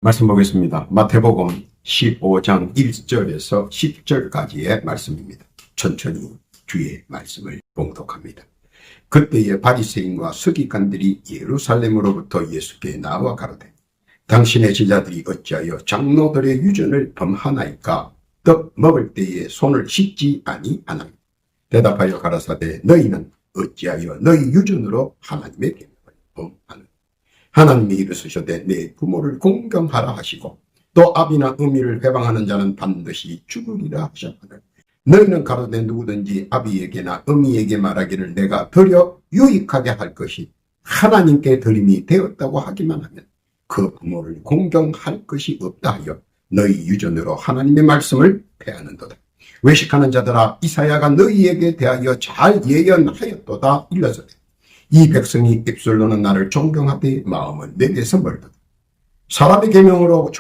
말씀 보겠습니다. 마태복음 15장 1절에서 10절까지의 말씀입니다. 천천히 주의 말씀을 봉독합니다. 그때에 바리새인과 서기관들이 예루살렘으로부터 예수께 나와 가로되 당신의 제자들이 어찌하여 장로들의 유전을 범하나이까? 떡 먹을 때에 손을 씻지 아니하나니? 대답하여 가라사대 너희는 어찌하여 너희 유전으로 하나님의 계명을 범하느냐? 하나님이 이르시되 내 부모를 공경하라 하시고 또 아비나 어미를 회방하는 자는 반드시 죽으리라 하셨거늘 너희는 가로되 누구든지 아비에게나 어미에게 말하기를 내가 드려 유익하게 할 것이 하나님께 드림이 되었다고 하기만 하면 그 부모를 공경할 것이 없다 하여 너희 유전으로 하나님의 말씀을 폐하는도다. 외식하는 자들아 이사야가 너희에게 대하여 잘 예언하였도다. 일러서되 이 백성이 입술로는 나를 존경하되 마음은 내게서 멀도다. 사람의 계명으로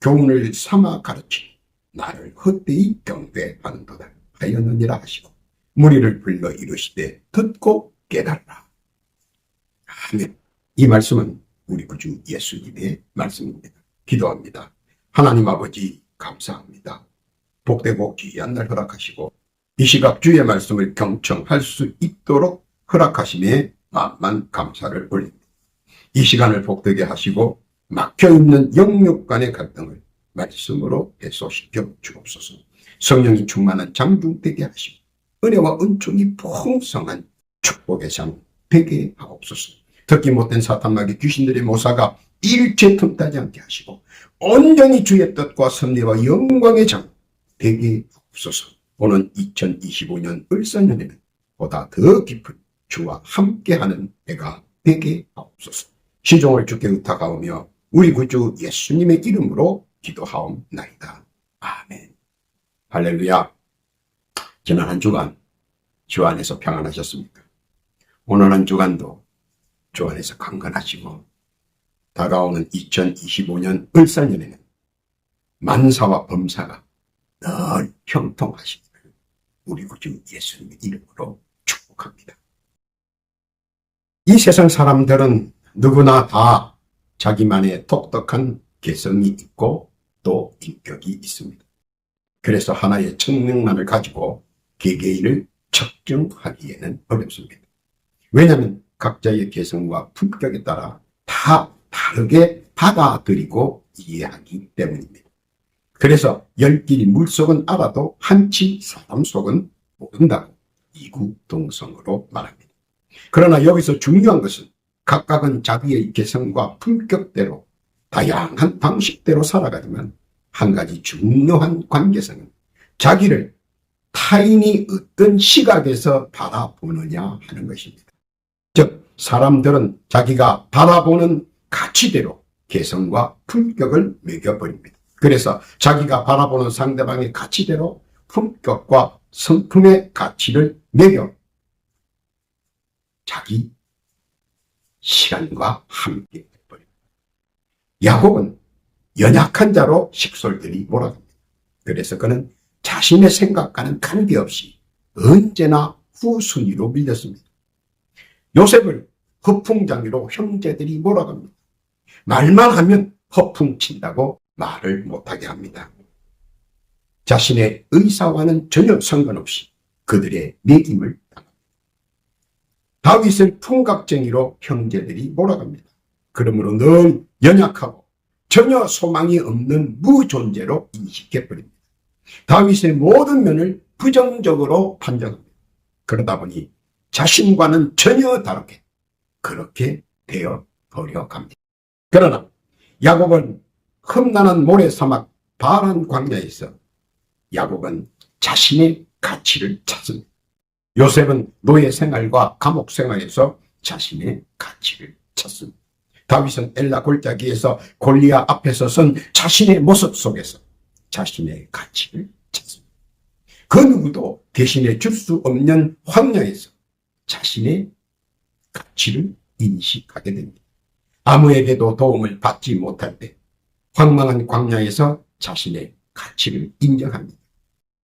교훈을 삼아 가르치니 나를 헛되이 경배하는도다 하였느니라 하시고 무리를 불러 이르시되 듣고 깨달라. 아멘. 이 말씀은 우리 구주 예수님의 말씀입니다. 기도합니다. 하나님 아버지 감사합니다. 복되고 귀한 날 허락하시고 이 시각 주의 말씀을 경청할 수 있도록 허락하심에 만만 감사를 올립니다. 이 시간을 복되게 하시고 막혀있는 영육 간의 갈등을 말씀으로 해소시켜 주옵소서. 성령이 충만한 장중되게 하시고 은혜와 은총이 풍성한 축복의 장 되게 하옵소서. 듣기 못된 사탄마귀 귀신들의 모사가 일체 틈타지 않게 하시고 온전히 주의 뜻과 섭리와 영광의 장 되게 하옵소서. 오는 2025년 을사년에는 보다 더 깊은 주와 함께하는 해가 되게 하옵소서. 시종을 주께 의탁하오며 우리 구주 예수님의 이름으로 기도하옵나이다. 아멘. 할렐루야. 지난 한 주간 주 안에서 평안하셨습니까? 오늘 한 주간도 주 안에서 강건하시고 다가오는 2025년 을사년에는 만사와 범사가 늘 형통하시기를 우리 구주 예수님의 이름으로 축복합니다. 이 세상 사람들은 누구나 다 자기만의 독특한 개성이 있고 또 인격이 있습니다. 그래서 하나의 청명만을 가지고 개개인을 측정하기에는 어렵습니다. 왜냐하면 각자의 개성과 품격에 따라 다 다르게 받아들이고 이해하기 때문입니다. 그래서 열길이 물속은 알아도 한치 사람 속은 모른다고 이구동성으로 말합니다. 그러나 여기서 중요한 것은 각각은 자기의 개성과 품격대로 다양한 방식대로 살아가지만 한 가지 중요한 관계성은 자기를 타인이 어떤 시각에서 바라보느냐 하는 것입니다. 즉 사람들은 자기가 바라보는 가치대로 개성과 품격을 매겨버립니다. 그래서 자기가 바라보는 상대방의 가치대로 품격과 성품의 가치를 매겨 자기 시간과 함께 해버립니다. 야곱은 연약한 자로 식솔들이 몰아갑니다. 그래서 그는 자신의 생각과는 관계없이 언제나 후순위로 밀렸습니다. 요셉을 허풍장이로 형제들이 몰아갑니다. 말만 하면 허풍 친다고 말을 못하게 합니다. 자신의 의사와는 전혀 상관없이 그들의 매김을 당합니다. 다윗을 풍각쟁이로 형제들이 몰아갑니다. 그러므로 늘 연약하고 전혀 소망이 없는 무존재로 인식해버립니다. 다윗의 모든 면을 부정적으로 판정합니다. 그러다 보니 자신과는 전혀 다르게 그렇게 되어 버려갑니다. 그러나 야곱은 험난한 모래사막 바란 광야에서 야곱은 자신의 가치를 찾습니다. 요셉은 노예 생활과 감옥 생활에서 자신의 가치를 찾습니다. 다윗은 엘라 골짜기에서 골리앗 앞에서 선 자신의 모습 속에서 자신의 가치를 찾습니다. 그 누구도 대신해 줄 수 없는 황야에서 자신의 가치를 인식하게 됩니다. 아무에게도 도움을 받지 못할 때 황망한 광야에서 자신의 가치를 인정합니다.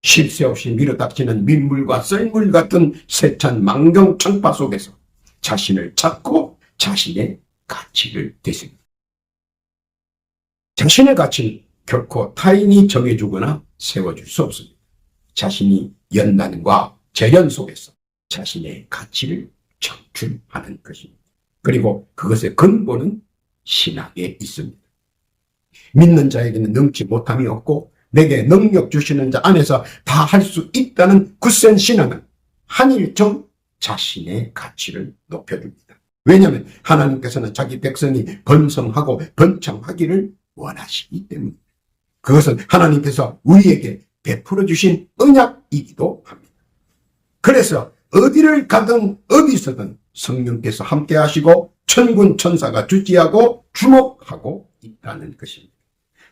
쉴 새 없이 밀어닥치는 민물과 썰물 같은 세찬 망경천파 속에서 자신을 찾고 자신의 가치를 되십니다. 자신의 가치는 결코 타인이 정해주거나 세워줄 수 없습니다. 자신이 연단과 재련 속에서 자신의 가치를 창출하는 것입니다. 그리고 그것의 근본은 신학에 있습니다. 믿는 자에게는 능치 못함이 없고 내게 능력 주시는 자 안에서 다 할 수 있다는 굳센 신앙은 한일점 자신의 가치를 높여줍니다. 왜냐하면 하나님께서는 자기 백성이 번성하고 번창하기를 원하시기 때문입니다. 그것은 하나님께서 우리에게 베풀어 주신 언약이기도 합니다. 그래서 어디를 가든 어디서든 성령께서 함께 하시고 천군 천사가 주지하고 주목하고 있다는 것입니다.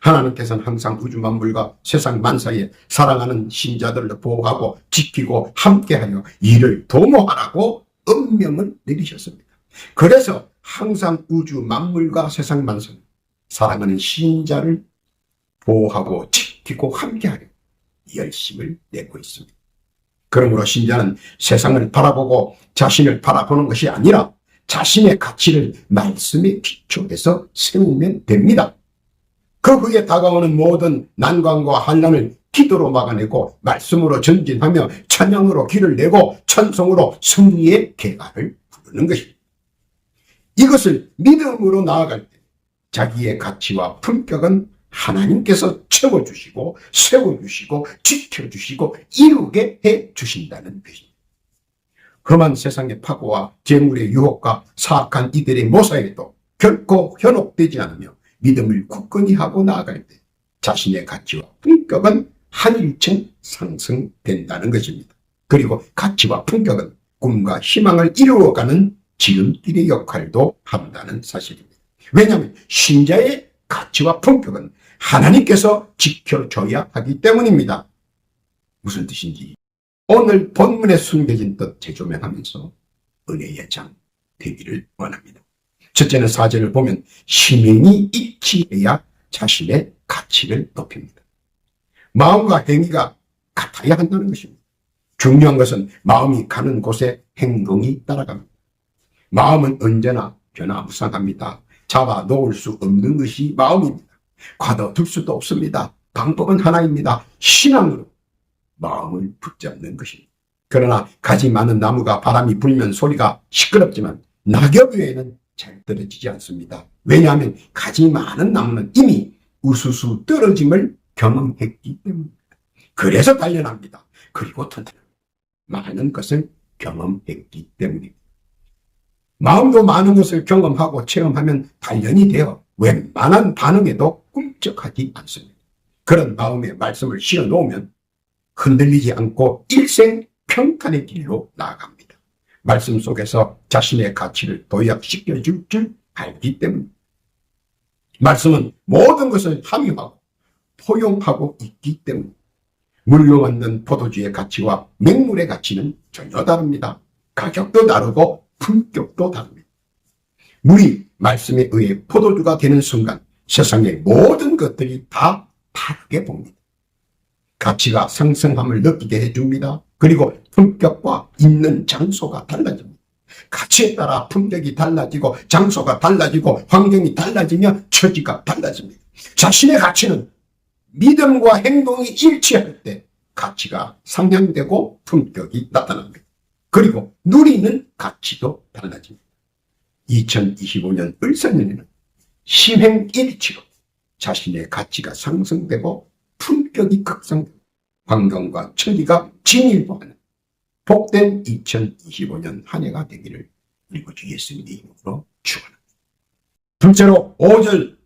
하나님께서는 항상 우주 만물과 세상 만사에 사랑하는 신자들을 보호하고 지키고 함께하여 이를 도모하라고 엄명을 내리셨습니다. 그래서 항상 우주 만물과 세상 만사는 사랑하는 신자를 보호하고 지키고 함께하려 열심을 내고 있습니다. 그러므로 신자는 세상을 바라보고 자신을 바라보는 것이 아니라 자신의 가치를 말씀에 기초해서 세우면 됩니다. 그 후에 다가오는 모든 난관과 환난을 기도로 막아내고 말씀으로 전진하며 찬양으로 길을 내고 찬송으로 승리의 계가를 부르는 것입니다. 이것을 믿음으로 나아갈 때 자기의 가치와 품격은 하나님께서 채워주시고 세워주시고 지켜주시고 이루게 해주신다는 것입니다. 험한 세상의 파고와 재물의 유혹과 사악한 이들의 모사에도 결코 현혹되지 않으며 믿음을 굳건히 하고 나아갈 때 자신의 가치와 품격은 한일층 상승된다는 것입니다. 그리고 가치와 품격은 꿈과 희망을 이루어가는 지름길의 역할도 한다는 사실입니다. 왜냐하면 신자의 가치와 품격은 하나님께서 지켜줘야 하기 때문입니다. 무슨 뜻인지 오늘 본문에 숨겨진 뜻 재조명하면서 은혜의 장 되기를 원합니다. 첫째는 4절을 보면 심행이 일치해야 자신의 가치를 높입니다. 마음과 행위가 같아야 한다는 것입니다. 중요한 것은 마음이 가는 곳에 행동이 따라갑니다. 마음은 언제나 변화무쌍합니다. 잡아 놓을 수 없는 것이 마음입니다. 가둬둘 수도 없습니다. 방법은 하나입니다. 신앙으로 마음을 붙잡는 것입니다. 그러나 가지 많은 나무가 바람이 불면 소리가 시끄럽지만 낙엽 외에는 잘 떨어지지 않습니다. 왜냐하면 가지 많은 나무는 이미 우수수 떨어짐을 경험했기 때문입니다. 그래서 단련합니다. 그리고 튼튼합니다. 많은 것을 경험했기 때문입니다. 마음도 많은 것을 경험하고 체험하면 단련이 되어 웬만한 반응에도 꿈쩍하지 않습니다. 그런 마음의 말씀을 씌워놓으면 흔들리지 않고 일생평탄의 길로 나아갑니다. 말씀 속에서 자신의 가치를 도약시켜 줄 줄 알기 때문입니다. 말씀은 모든 것을 함유하고 포용하고 있기 때문입니다. 물로 만든 포도주의 가치와 맹물의 가치는 전혀 다릅니다. 가격도 다르고 품격도 다릅니다. 물이 말씀에 의해 포도주가 되는 순간 세상의 모든 것들이 다 다르게 봅니다. 가치가 상승함을 느끼게 해줍니다. 그리고 품격과 있는 장소가 달라집니다. 가치에 따라 품격이 달라지고 장소가 달라지고 환경이 달라지며 처지가 달라집니다. 자신의 가치는 믿음과 행동이 일치할 때 가치가 상향되고 품격이 나타납니다. 그리고 누리는 가치도 달라집니다. 2025년 을사년에는 심행일치로 자신의 가치가 상승되고 품격이 극상되고 환경과 처지가 진일보하는 복된 2025년 한 해가 되기를 일구주 예수님의 이름으로 축원합니다. 둘째로 5절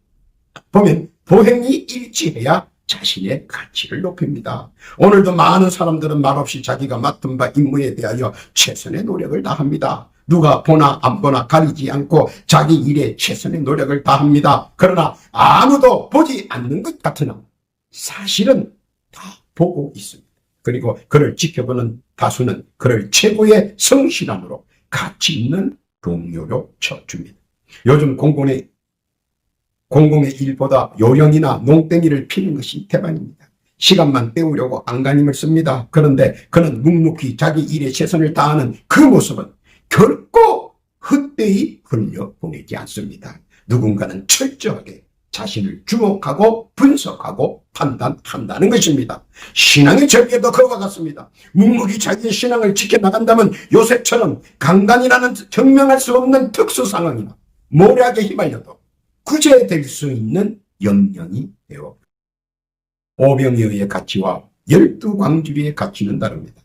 보면 보행이 일치해야 자신의 가치를 높입니다. 오늘도 많은 사람들은 말없이 자기가 맡은 바 임무에 대하여 최선의 노력을 다합니다. 누가 보나 안 보나 가리지 않고 자기 일에 최선의 노력을 다합니다. 그러나 아무도 보지 않는 것 같으나 사실은 다 보고 있습니다. 그리고 그를 지켜보는 다수는 그를 최고의 성실함으로 가치 있는 동료로 쳐줍니다. 요즘 공공의 일보다 요령이나 농땡이를 피는 것이 대반입니다. 시간만 때우려고 안간힘을 씁니다. 그런데 그는 묵묵히 자기 일에 최선을 다하는 그 모습은 결코 헛되이 흘려보내지 않습니다. 누군가는 철저하게 자신을 주목하고 분석하고 판단한다는 것입니다. 신앙의 절개도 그와 같습니다. 묵묵히 자기의 신앙을 지켜나간다면 요셉처럼 강간이라는 증명할 수 없는 특수 상황이나 모략에 휘말려도 구제될 수 있는 영령이 되어 오병이어의 가치와 12광주리의 가치는 다릅니다.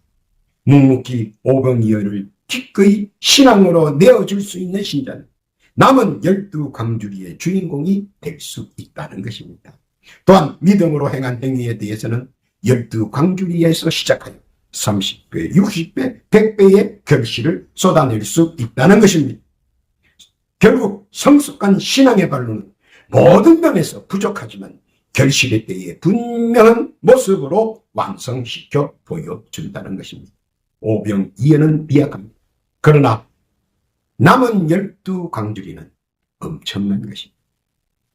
묵묵히 오병이어를 기꺼이 신앙으로 내어줄 수 있는 신자는 남은 12광주리의 주인공이 될 수 있다는 것입니다. 또한 믿음으로 행한 행위에 대해서는 12광주리에서 시작하여 30배, 60배, 100배의 결실을 쏟아낼 수 있다는 것입니다. 결국 성숙한 신앙의 발로는 모든 면에서 부족하지만 결실의 때에 분명한 모습으로 완성시켜 보여준다는 것입니다. 오병이어는 미약합니다. 그러나 남은 12광주리는 엄청난 것입니다.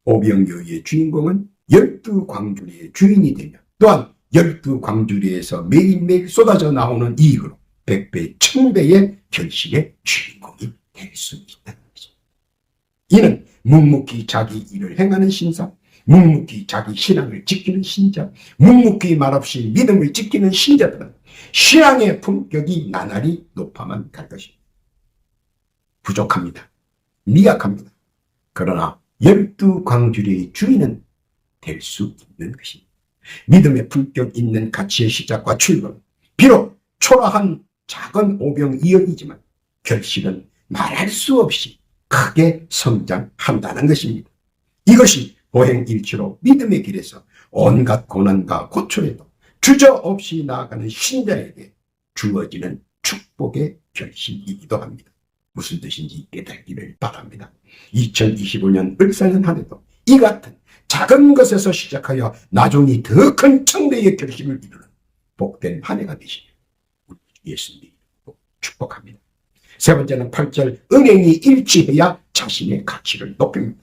오병이어의 주인공은 12광주리의 주인이 되며 또한 12광주리에서 매일매일 쏟아져 나오는 이익으로 100배, 1000배의 결실의 주인공이 될 수 있다는 것입니다. 이는 묵묵히 자기 일을 행하는 신사, 묵묵히 자기 신앙을 지키는 신자, 묵묵히 말없이 믿음을 지키는 신자들은 신앙의 품격이 나날이 높아만 갈 것입니다. 부족합니다. 미약합니다. 그러나 12광주리의 주인은 될 수 있는 것입니다. 믿음의 품격 있는 가치의 시작과 출발, 비록 초라한 작은 오병이어이지만 결실은 말할 수 없이 크게 성장한다는 것입니다. 이것이 보행일치로 믿음의 길에서 온갖 고난과 고초에도 주저없이 나아가는 신자에게 주어지는 축복의 결실이기도 합니다. 무슨 뜻인지 깨닫기를 바랍니다. 2025년 을사년 한 해도 이 같은 작은 것에서 시작하여 나중에 더 큰 청대의 결실을 이루는 복된 한 해가 되시길 예수님이 축복합니다. 세 번째는 8절 은행이 일치해야 자신의 가치를 높입니다.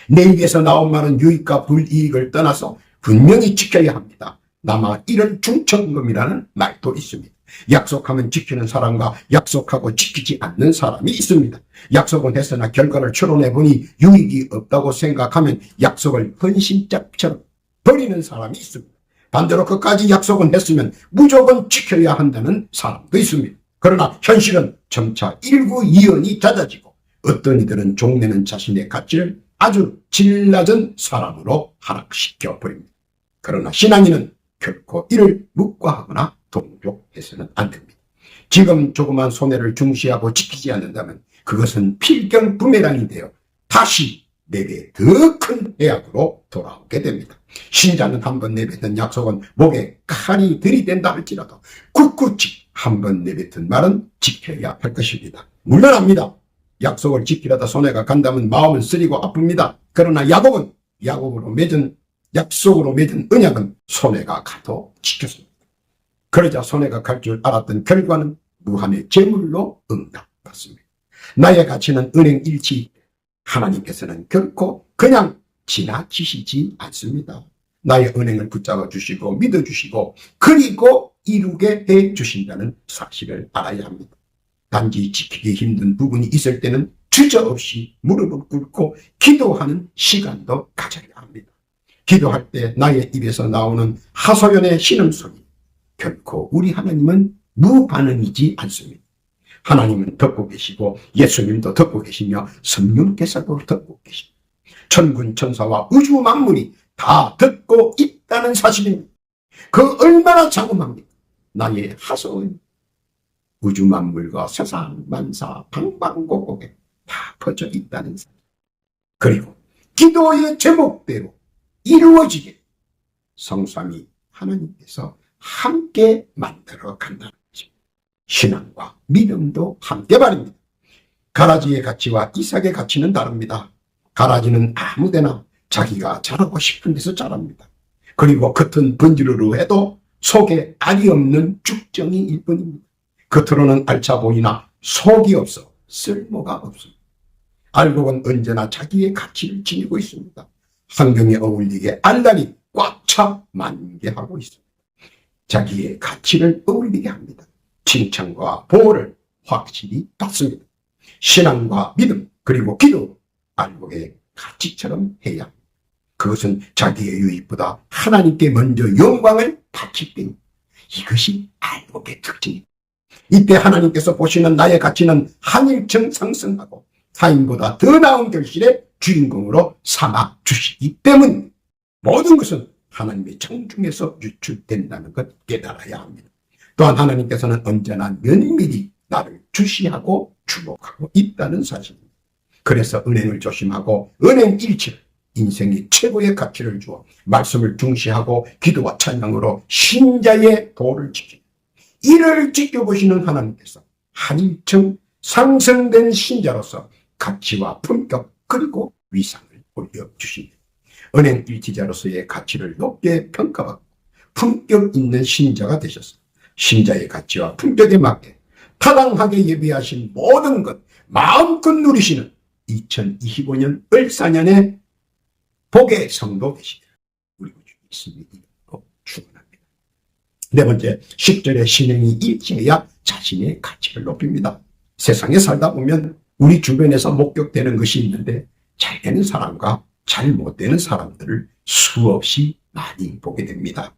내 입에서 나온 말은 유익과 불이익을 떠나서 분명히 지켜야 합니다. 남아 이런 중천금이라는 말도 있습니다. 약속하면 지키는 사람과 약속하고 지키지 않는 사람이 있습니다. 약속은 했으나 결과를 추론해보니 유익이 없다고 생각하면 약속을 헌신짝처럼 버리는 사람이 있습니다. 반대로 끝까지 약속은 했으면 무조건 지켜야 한다는 사람도 있습니다. 그러나 현실은 점차 일구이연이 잦아지고 어떤 이들은 종래는 자신의 가치를 아주 질 낮은 사람으로 하락시켜 버립니다. 그러나 신앙인은 결코 이를 묵과하거나 동조해서는 안 됩니다. 지금 조그만 손해를 중시하고 지키지 않는다면 그것은 필경 부메랑이 되어 다시 내게 더 큰 해악으로 돌아오게 됩니다. 신자는 한번 내뱉은 약속은 목에 칼이 들이댄다 할지라도 굳굳이 한번 내뱉은 말은 지켜야 할 것입니다. 물론합니다. 약속을 지키려다 손해가 간다면 마음은 쓰리고 아픕니다. 그러나 약속으로 맺은 언약은 손해가 가도 지켰습니다. 그러자 손해가 갈 줄 알았던 결과는 무한의 재물로 응답받습니다. 나의 가치는 은행 일치. 하나님께서는 결코 그냥 지나치시지 않습니다. 나의 은행을 붙잡아 주시고 믿어주시고 그리고 이루게 해 주신다는 사실을 알아야 합니다. 단지 지키기 힘든 부분이 있을 때는 주저없이 무릎을 꿇고 기도하는 시간도 가져야 합니다. 기도할 때 나의 입에서 나오는 하소연의 신음소리, 결코 우리 하나님은 무반응이지 않습니다. 하나님은 듣고 계시고 예수님도 듣고 계시며 성령께서도 듣고 계십니다. 천군 천사와 우주 만물이 다 듣고 있다는 사실입니다. 그 얼마나 자그마합니까? 나의 하소연, 우주 만물과 세상 만사 방방곡곡에 다 퍼져 있다는 사실. 그리고 기도의 제목대로 이루어지게 성삼위 하나님께서 함께 만들어 간다는 것입니다. 신앙과 믿음도 함께 말입니다. 가라지의 가치와 이삭의 가치는 다릅니다. 가라지는 아무데나 자기가 자라고 싶은 데서 자랍니다. 그리고 겉은 번지르르 해도 속에 알이 없는 죽정이일 뿐입니다. 겉으로는 알차 보이나 속이 없어 쓸모가 없습니다. 알곡은 언제나 자기의 가치를 지니고 있습니다. 환경에 어울리게 알날이 꽉 차 만개하고 있습니다. 자기의 가치를 어울리게 합니다. 칭찬과 보호를 확실히 받습니다. 신앙과 믿음 그리고 기도 알곡의 가치처럼 해야 그것은 자기의 유익보다 하나님께 먼저 영광을 바칠 때입니다. 이것이 알복의 특징입니다. 이때 하나님께서 보시는 나의 가치는 한일층 상승하고 타인보다 더 나은 결실의 주인공으로 삼아 주시기 때문입니다. 모든 것은 하나님의 청중에서 유출된다는 것 깨달아야 합니다. 또한 하나님께서는 언제나 면밀히 나를 주시하고 주목하고 있다는 사실입니다. 그래서 은행을 조심하고 은행 일치를 인생의 최고의 가치를 주어 말씀을 중시하고 기도와 찬양으로 신자의 도를 지킵니다. 이를 지켜보시는 하나님께서 한층 상승된 신자로서 가치와 품격 그리고 위상을 올려주십니다. 은행 일치자로서의 가치를 높게 평가받고 품격 있는 신자가 되셔서 신자의 가치와 품격에 맞게 타당하게 예비하신 모든 것 마음껏 누리시는 2025년 을사년의 복의 성도 되시기를 우리 주 예수님이 축원합니다. 네 번째, 10절의 신행이 일치해야 자신의 가치를 높입니다. 세상에 살다 보면 우리 주변에서 목격되는 것이 있는데 잘 되는 사람과 잘 못 되는 사람들을 수없이 많이 보게 됩니다.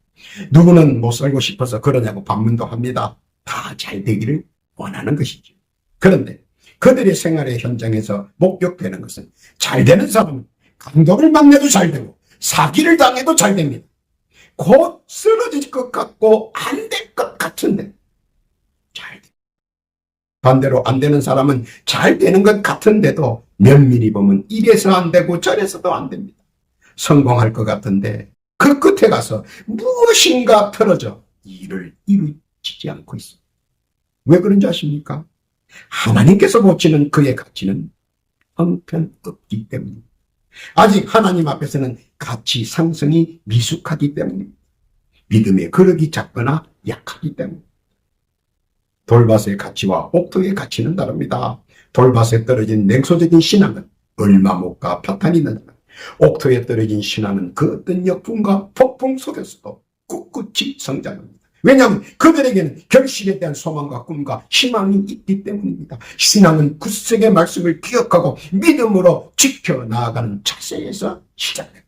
누구는 못 살고 싶어서 그러냐고 반문도 합니다. 다 잘 되기를 원하는 것이죠. 그런데 그들의 생활의 현장에서 목격되는 것은 잘 되는 사람은 강도를 만나도 잘 되고 사기를 당해도 잘 됩니다. 곧 쓰러질 것 같고 안 될 것 같은데 잘 됩니다. 반대로 안 되는 사람은 잘 되는 것 같은데도 면밀히 보면 이래서 안 되고 저래서도 안 됩니다. 성공할 것 같은데 그 끝에 가서 무엇인가 틀어져 일을 이루어지지 않고 있습니다. 왜 그런지 아십니까? 하나님께서 보시는 그의 가치는 형편없기 때문입니다. 아직 하나님 앞에서는 가치 상승이 미숙하기 때문입니다. 믿음의 그릇이 작거나 약하기 때문입니다. 돌밭의 가치와 옥토의 가치는 다릅니다. 돌밭에 떨어진 냉소적인 신앙은 얼마 못 가 파탄이 나지만 옥토에 떨어진 신앙은 그 어떤 역풍과 폭풍 속에서도 꿋꿋이 성장합니다. 왜냐하면 그들에게는 결실에 대한 소망과 꿈과 희망이 있기 때문입니다. 신앙은 굳세게 말씀을 기억하고 믿음으로 지켜나가는 자세에서 시작됩니다.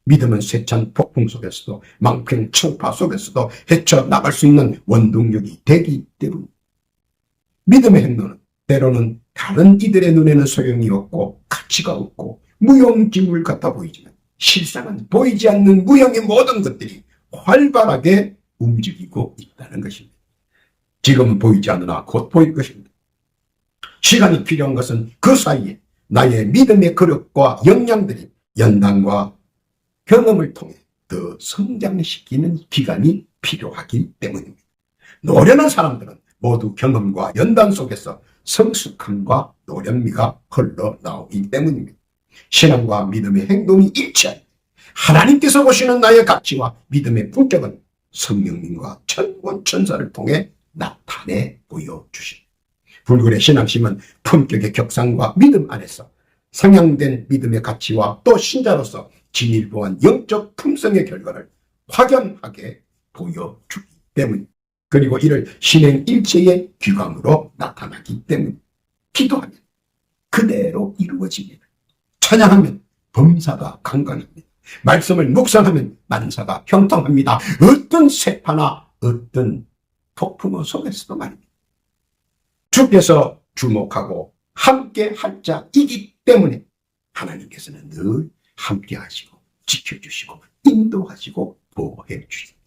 믿음은 세찬 폭풍 속에서도 망평 청파 속에서도 헤쳐나갈 수 있는 원동력이 되기 때문입니다. 믿음의 행동은 때로는 다른 이들의 눈에는 소용이 없고 가치가 없고 무용지물 같아 보이지만 실상은 보이지 않는 무형의 모든 것들이 활발하게 움직이고 있다는 것입니다. 지금은 보이지 않으나 곧 보일 것입니다. 시간이 필요한 것은 그 사이에 나의 믿음의 그릇과 역량들이 연단과 경험을 통해 더 성장시키는 기간이 필요하기 때문입니다. 노련한 사람들은 모두 경험과 연단 속에서 성숙함과 노련미가 흘러나오기 때문입니다. 신앙과 믿음의 행동이 일치할 하나님께서 보시는 나의 가치와 믿음의 품격은 성령님과 천군 천사를 통해 나타내 보여주십니다. 불굴의 신앙심은 품격의 격상과 믿음 안에서 상향된 믿음의 가치와 또 신자로서 진일보한 영적 품성의 결과를 확연하게 보여주기 때문입니다. 그리고 이를 신행일체의 귀감으로 나타나기 때문입니다. 기도하면 그대로 이루어집니다. 찬양하면 범사가 강건합니다. 말씀을 묵상하면 만사가 형통합니다. 어떤 세파나 어떤 폭풍우 속에서도 말입니다. 주께서 주목하고 함께 할 자이기 때문에 하나님께서는 늘 함께 하시고 지켜주시고 인도하시고 보호해 주십니다.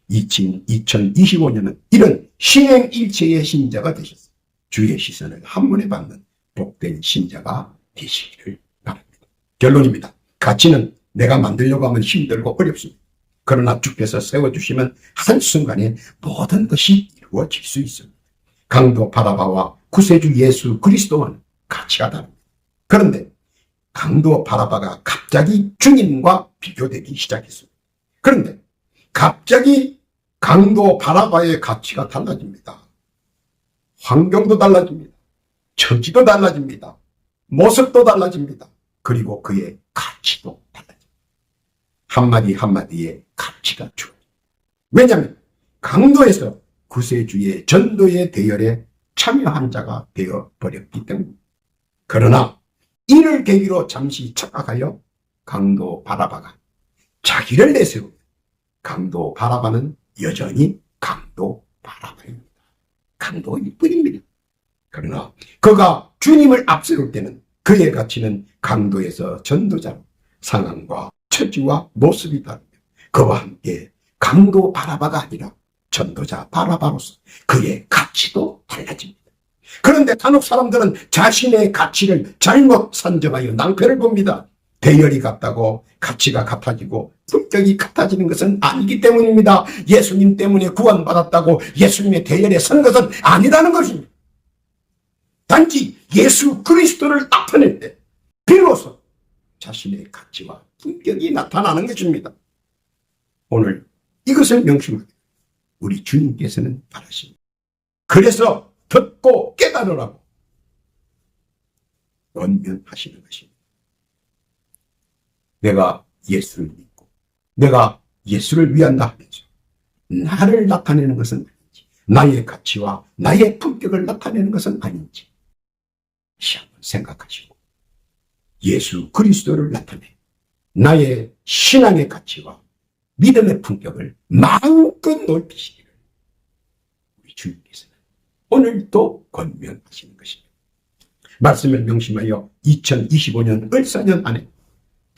2025년은 이런 신행일체의 신자가 되셨습니다. 주의 시선을 한눈에 받는 복된 신자가 되시기를 바랍니다. 결론입니다. 가치는 내가 만들려고 하면 힘들고 어렵습니다. 그러나 주께서 세워주시면 한순간에 모든 것이 이루어질 수 있습니다. 강도 바라바와 구세주 예수 그리스도와는 가치가 다릅니다. 그런데 강도 바라바가 갑자기 주님과 비교되기 시작했습니다. 그런데 갑자기 강도 바라바의 가치가 달라집니다. 환경도 달라집니다. 처지도 달라집니다. 모습도 달라집니다. 그리고 그의 가치도 달라집니다. 한마디 한마디의 가치가 중요합니다. 왜냐하면 강도에서 구세주의 전도의 대열에 참여한 자가 되어버렸기 때문입니다. 그러나 이를 계기로 잠시 착각하여 강도 바라바가 자기를 내세우면 강도 바라바는 여전히 강도 바라바입니다. 강도일 뿐입니다. 그러나 그가 주님을 앞세울 때는 그의 가치는 강도에서 전도자로 상황과 처지와 모습이 다르며 그와 함께 강도 바라바가 아니라 전도자 바라바로서 그의 가치도 달라집니다. 그런데 간혹 사람들은 자신의 가치를 잘못 산정하여 낭패를 봅니다. 대열이 같다고 가치가 같아지고 품격이 같아지는 것은 아니기 때문입니다. 예수님 때문에 구원받았다고 예수님의 대열에 선 것은 아니라는 것입니다. 단지 예수 그리스도를 나타낼 때 비로소 자신의 가치와 품격이 나타나는 것입니다. 오늘 이것을 명심하게 우리 주님께서는 바라십니다. 그래서 듣고 깨달으라고 권면하시는 것입니다. 내가 예수를 믿고 내가 예수를 위한다 하면서 나를 나타내는 것은 아닌지, 나의 가치와 나의 품격을 나타내는 것은 아닌지 다시 한번 생각하시고 예수 그리스도를 나타내 나의 신앙의 가치와 믿음의 품격을 마음껏 넓히시기를 우리 주님께서는 오늘도 권면하시는 것입니다. 말씀을 명심하여 2025년 을사년 안에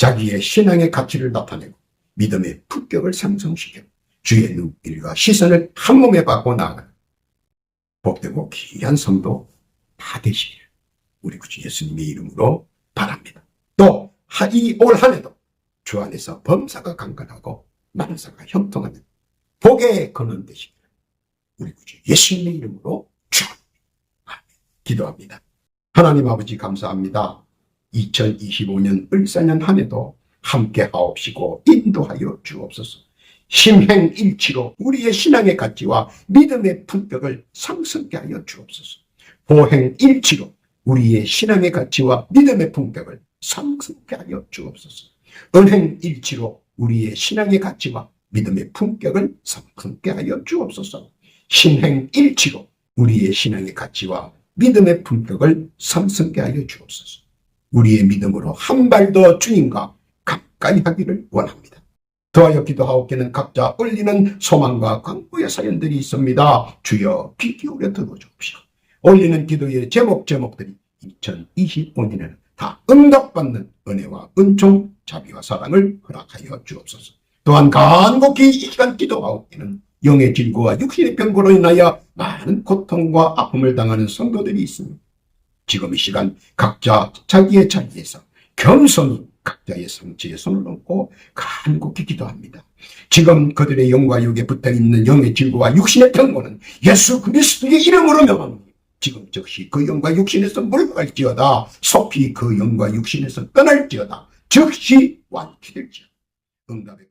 자기의 신앙의 가치를 나타내고 믿음의 품격을 상승시켜 주의 눈길과 시선을 한 몸에 받고 나아가는 복되고 귀한 성도 다 되시기를 우리 구주 예수님의 이름으로 바랍니다. 또 이 올 한 해도 주 안에서 범사가 강건하고 만사가 형통하는 복의 근원 되시기를 우리 구주 예수님의 이름으로 축원합니다. 기도합니다. 하나님 아버지 감사합니다. 2025년 을사년 한 해도 함께 하옵시고 인도하여 주옵소서. 심행일치로 우리의 신앙의 가치와 믿음의 품격을 상승케 하여 주옵소서. 보행일치로 우리의 신앙의 가치와 믿음의 품격을 상승케 하여 주옵소서. 은행일치로 우리의 신앙의 가치와 믿음의 품격을 상승케 하여 주옵소서. 신행일치로 우리의 신앙의 가치와 믿음의 품격을 상승케 하여 주옵소서. 우리의 믿음으로 한 발 더 주님과 가까이 하기를 원합니다. 더하여 기도하옵기는 각자 올리는 소망과 간구의 사연들이 있습니다. 주여 귀 기울여 들어주옵시오. 올리는 기도의 제목들이 2025년에는 다 응답받는 은혜와 은총, 자비와 사랑을 허락하여 주옵소서. 또한 간곡히 이 시간 기도하옵기는 영의 질고와 육신의 병고로 인하여 많은 고통과 아픔을 당하는 성도들이 있습니다. 지금 이 시간 각자 자기의 자리에서 겸손히 각자의 상처에 손을 얹고 간곡히 기도합니다. 지금 그들의 영과 육에 붙어있는 영의 질고와 육신의 병고는 예수 그리스도의 이름으로 명합니다. 지금 즉시 그 영과 육신에서 물러갈지어다. 속히 그 영과 육신에서 떠날지어다. 즉시 완치될지어다. 응답의